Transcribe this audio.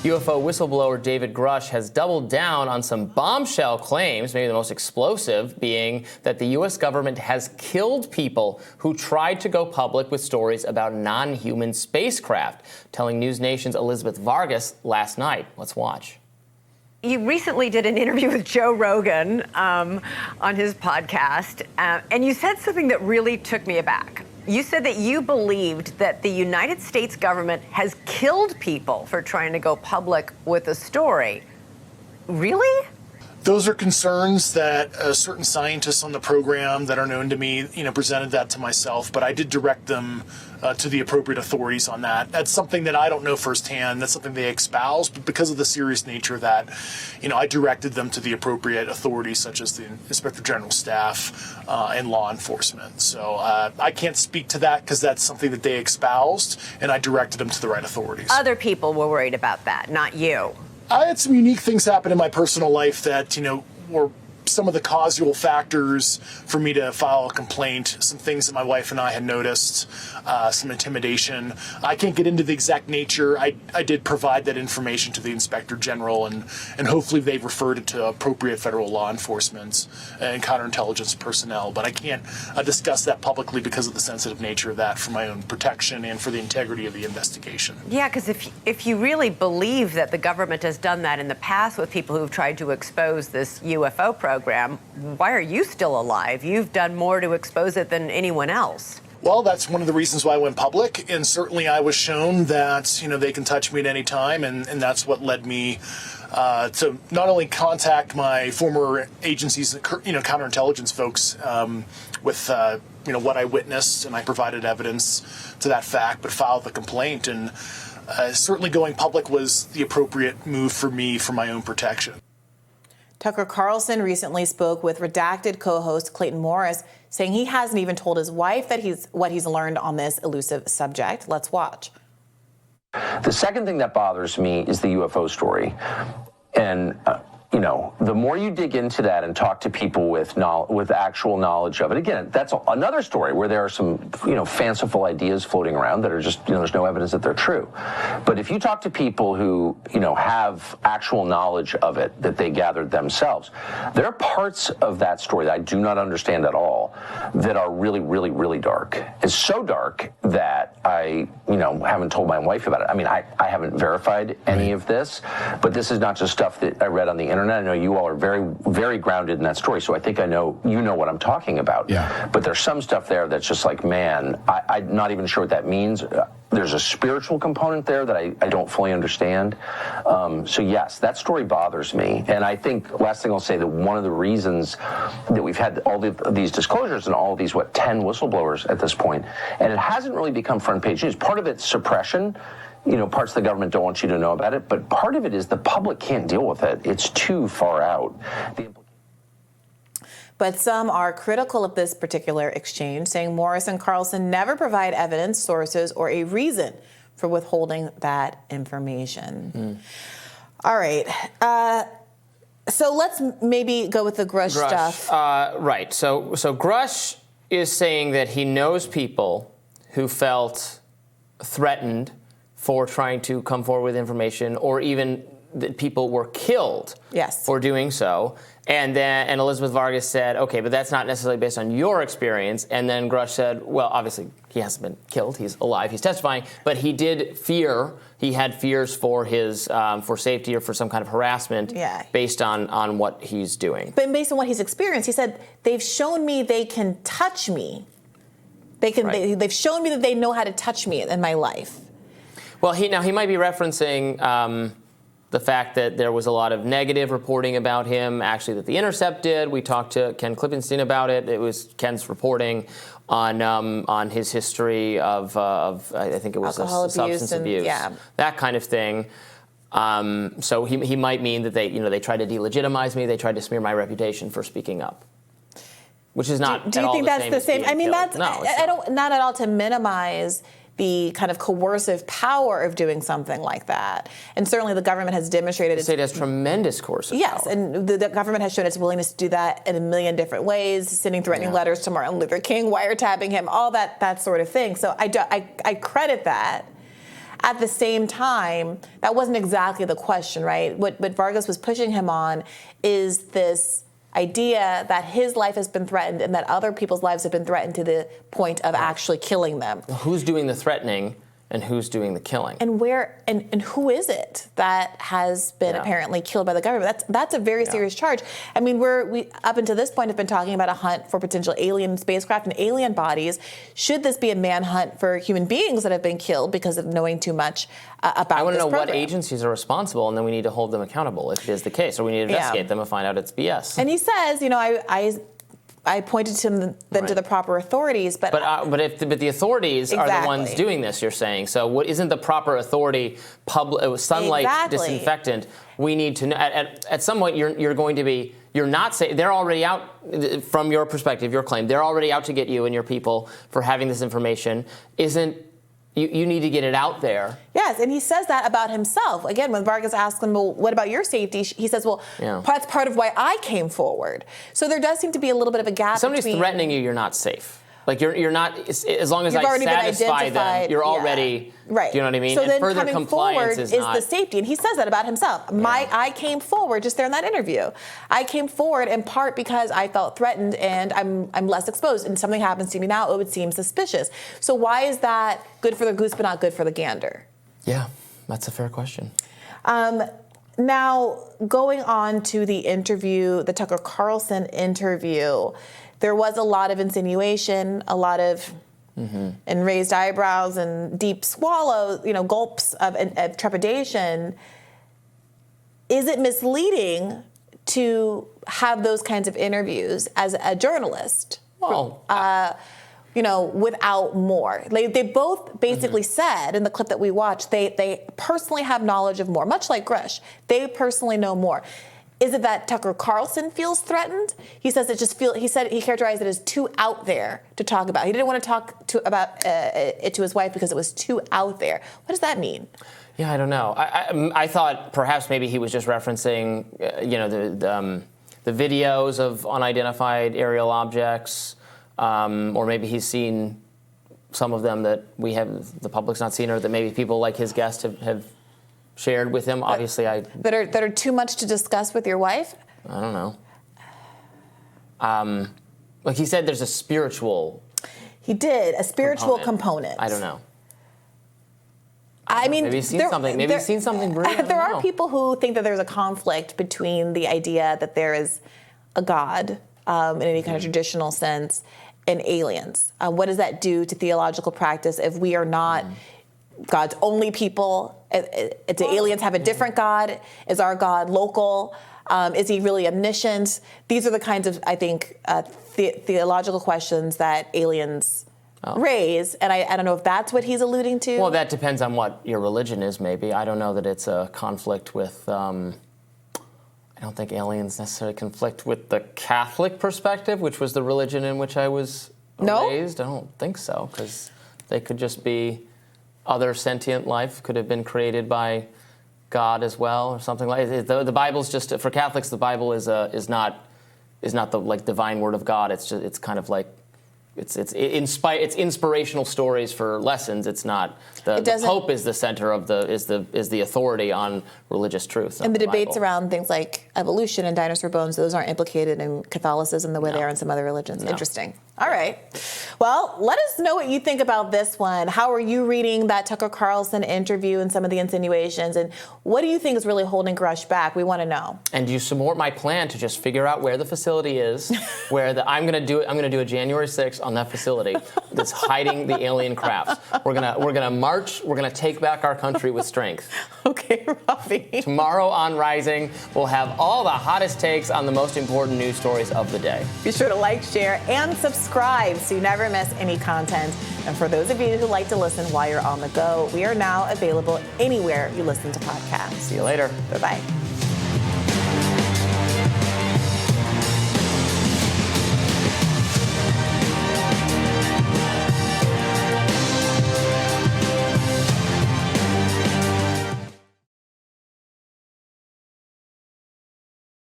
UFO whistleblower David Grusch has doubled down on some bombshell claims, maybe the most explosive being that the U.S. government has killed people who tried to go public with stories about non-human spacecraft, telling News Nation's Elizabeth Vargas last night. Let's watch. You recently did an interview with Joe Rogan on his podcast, and you said something that really took me aback. You said that you believed that the United States government has killed people for trying to go public with a story. Really? Those are concerns that certain scientists on the program that are known to me, presented that to myself, but I did direct them to the appropriate authorities on that. That's something that I don't know firsthand. That's something they espouse, but because of the serious nature of that, I directed them to the appropriate authorities, such as the Inspector General staff and law enforcement. So I can't speak to that because that's something that they espoused, and I directed them to the right authorities. Other people were worried about that, not you. I had some unique things happen in my personal life that, were some of the causal factors for me to file a complaint, some things that my wife and I had noticed, some intimidation. I can't get into the exact nature. I did provide that information to the Inspector General, and hopefully they've referred it to appropriate federal law enforcement and counterintelligence personnel. But I can't discuss that publicly because of the sensitive nature of that for my own protection and for the integrity of the investigation. Yeah, because if you really believe that the government has done that in the past with people who've tried to expose this UFO program, why are you still alive? You've done more to expose it than anyone else. Well, that's one of the reasons why I went public, and certainly I was shown that, they can touch me at any time, and that's what led me to not only contact my former agencies, counterintelligence folks with, what I witnessed, and I provided evidence to that fact, but filed the complaint, and certainly going public was the appropriate move for me for my own protection. Tucker Carlson recently spoke with Redacted co-host Clayton Morris, saying he hasn't even told his wife that what he's learned on this elusive subject. Let's watch. The second thing that bothers me is the UFO story. And, the more you dig into that and talk to people with actual knowledge of it, again, that's another story where there are some, fanciful ideas floating around that are just, there's no evidence that they're true. But if you talk to people who, have actual knowledge of it that they gathered themselves, there are parts of that story that I do not understand at all that are really, really, really dark. It's so dark that I, haven't told my wife about it. I mean, I haven't verified any of this, but this is not just stuff that I read on the internet. I know you all are very, very grounded in that story, so I think I know what I'm talking about. Yeah. But there's some stuff there that's just like, man, I'm not even sure what that means. There's a spiritual component there that I don't fully understand. So yes, that story bothers me. And I think, last thing I'll say, that one of the reasons that we've had all these disclosures and all these, 10 whistleblowers at this point, and it hasn't really become front page news. Part of it's suppression. Parts of the government don't want you to know about it, but part of it is the public can't deal with it. It's too far out. But some are critical of this particular exchange, saying Morris and Carlson never provide evidence, sources, or a reason for withholding that information. All right. So let's maybe go with the Grusch stuff. Right. So Grusch is saying that he knows people who felt threatened for trying to come forward with information, or even that people were killed for doing so. And Elizabeth Vargas said, okay, but that's not necessarily based on your experience. And then Grusch said, well, obviously he hasn't been killed. He's alive. He's testifying. But he had fears for his for safety or for some kind of harassment based on what he's doing. But based on what he's experienced, he said, they've shown me they can touch me. They've shown me that they know how to touch me in my life. Well, he might be referencing the fact that there was a lot of negative reporting about him, actually, that The Intercept did. We talked to Ken Klippenstein about it. It was Ken's reporting on his history of I think it was substance abuse, that kind of thing. So he might mean that they tried to delegitimize me. They tried to smear my reputation for speaking up, which is not. Do you think that's the same? I mean, that's not at all to minimize the kind of coercive power of doing something like that. And certainly the government has demonstrated the state has tremendous coercive power. And the government has shown its willingness to do that in a million different ways, sending threatening letters to Martin Luther King, wiretapping him, all that sort of thing. So I credit that. At the same time, that wasn't exactly the question, right? What Vargas was pushing him on is this idea that his life has been threatened and that other people's lives have been threatened to the point of actually killing them. Who's doing the threatening and who's doing the killing? And where and who is it that has been apparently killed by the government? That's a very serious charge. I mean, we up until this point have been talking about a hunt for potential alien spacecraft and alien bodies. Should this be a manhunt for human beings that have been killed because of knowing too much about this I want to know program? what agencies are responsible, and then we need to hold them accountable if it is the case, or we need to investigate them and find out it's BS. And he says, I pointed to them to the proper authorities, but the authorities are the ones doing this. You're saying so. What isn't the proper authority? Sunlight disinfectant. We need to know. At some point, you're going to be. You're not saying they're already out. From your perspective, your claim, they're already out to get you and your people for having this information. You need to get it out there. Yes, and he says that about himself. Again, when Vargas asks him, well, what about your safety? He says, well, that's part of why I came forward. So there does seem to be a little bit of a gap. If somebody's threatening you, you're not safe. Like you're not, as long as I satisfy them, you're already, right. Do you know what I mean? So then further coming compliance forward is the safety. And he says that about himself. I came forward just there in that interview. I came forward in part because I felt threatened and I'm less exposed. And something happens to me now, it would seem suspicious. So why is that good for the goose but not good for the gander? Yeah, that's a fair question. Now, going on to the interview, the Tucker Carlson interview, there was a lot of insinuation, a lot of and raised eyebrows and deep swallows, gulps of trepidation. Is it misleading to have those kinds of interviews as a journalist? Well, without more. They both basically said in the clip that we watched, they personally have knowledge of more, much like Grusch. They personally know more. Is it that Tucker Carlson feels threatened? He says he said he characterized it as too out there to talk about. He didn't want to talk about it to his wife because it was too out there. What does that mean? Yeah, I don't know. I thought perhaps maybe he was just referencing, the videos of unidentified aerial objects, or maybe he's seen some of them that the public's not seen, or that maybe people like his guest have shared with him. Obviously, that are too much to discuss with your wife. I don't know. Like he said, there's a spiritual. He did a spiritual component. I don't know. I mean, maybe he's seen something. Maybe he's seen something. There are people who think that there's a conflict between the idea that there is a God in any kind of traditional sense and aliens. What does that do to theological practice if we are not God's only people? Do aliens have a different God? Is our God local? Is he really omniscient? These are the kinds of, I think, theological questions that aliens raise. And I don't know if that's what he's alluding to. Well, that depends on what your religion is, maybe. I don't know that it's a conflict with... I don't think aliens necessarily conflict with the Catholic perspective, which was the religion in which I was raised. I don't think so, because they could just be other sentient life, could have been created by God as well, or something like it. The Bible's just, for Catholics, the Bible is not the divine word of God. It's kind of like it's inspirational stories for lessons. It's not the Pope is the center of is the authority on religious truth. And the debates around things like evolution and dinosaur bones, those aren't implicated in Catholicism the way they are in some other religions. No. Interesting. All right. Well, let us know what you think about this one. How are you reading that Tucker Carlson interview and some of the insinuations? And what do you think is really holding Grusch back? We want to know. And do you support my plan to just figure out where the facility is, where I'm going to do a January 6th on that facility that's hiding the alien crafts. We're gonna march. We're gonna take back our country with strength. Okay, Rafi. Tomorrow on Rising, we'll have all the hottest takes on the most important news stories of the day. Be sure to like, share, and subscribe so you never miss any content. And for those of you who like to listen while you're on the go, we are now available anywhere you listen to podcasts. See you later. Bye-bye.